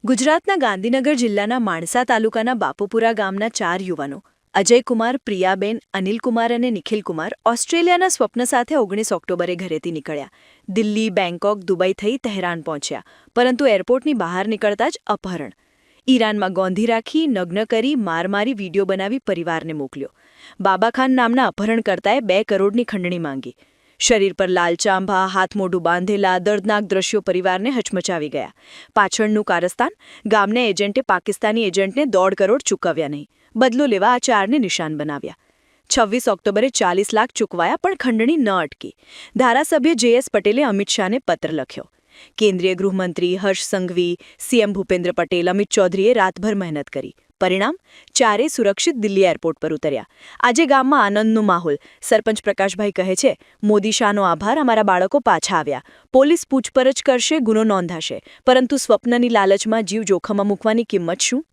ગુજરાતના ગાંધીનગર જિલ્લાના માણસા તાલુકાના બાપુપુરા ગામના 4 યુવાનો અજયકુમાર, પ્રિયાબેન, અનિલકુમાર અને નિખિલકુમાર ઓસ્ટ્રેલિયાના સ્વપ્ન સાથે 19 ઓક્ટોબરે ઘરેથી નીકળ્યા. દિલ્હી, બેંકોક, દુબઈ થઈ તહેરાન પહોંચ્યા, પરંતુ એરપોર્ટની બહાર નીકળતા જ અપહરણ. ઈરાનમાં ગોંધી રાખી, નગ્ન કરી, મારી વિડીયો બનાવી પરિવારને મોકલ્યો. બાબાખાન નામના અપહરણકર્તાએ 2 કરોડની ખંડણી માંગી. શરીર પર લાલ ચાંભા, હાથ મોઢું બાંધેલા, દર્દનાક દ્રશ્યો પરિવારને હચમચાવી ગયા. પાછળનું કારસ્તાન, ગામને એજન્ટે પાકિસ્તાની એજન્ટને 1.5 કરોડ ચૂકવ્યા નહીં. બદલો લેવા આ 4ને નિશાન બનાવ્યા. 26 ઓક્ટોબરે 40 લાખ ચૂકવાયા, પણ ખંડણી ન અટકી. ધારાસભ્ય જે.એસ. પટેલે અમિત શાહને પત્ર લખ્યો. કેન્દ્રીય ગૃહમંત્રી હર્ષ સંઘવી, સીએમ ભૂપેન્દ્ર પટેલ, અમિત ચૌધરીએ રાતભર મહેનત કરી. પરિણામ, 4 સુરક્ષિત દિલ્હી એરપોર્ટ પર ઉતર્યા. આજે ગામમાં આનંદનો માહોલ. સરપંચ પ્રકાશભાઈ કહે છે, મોદી શાહનો આભાર, અમારા બાળકો પાછા આવ્યા. પોલીસ પૂછપરછ કરશે, ગુનો નોંધાશે, પરંતુ સ્વપ્નની લાલચમાં જીવ જોખમમાં મૂકવાની કિંમત શું?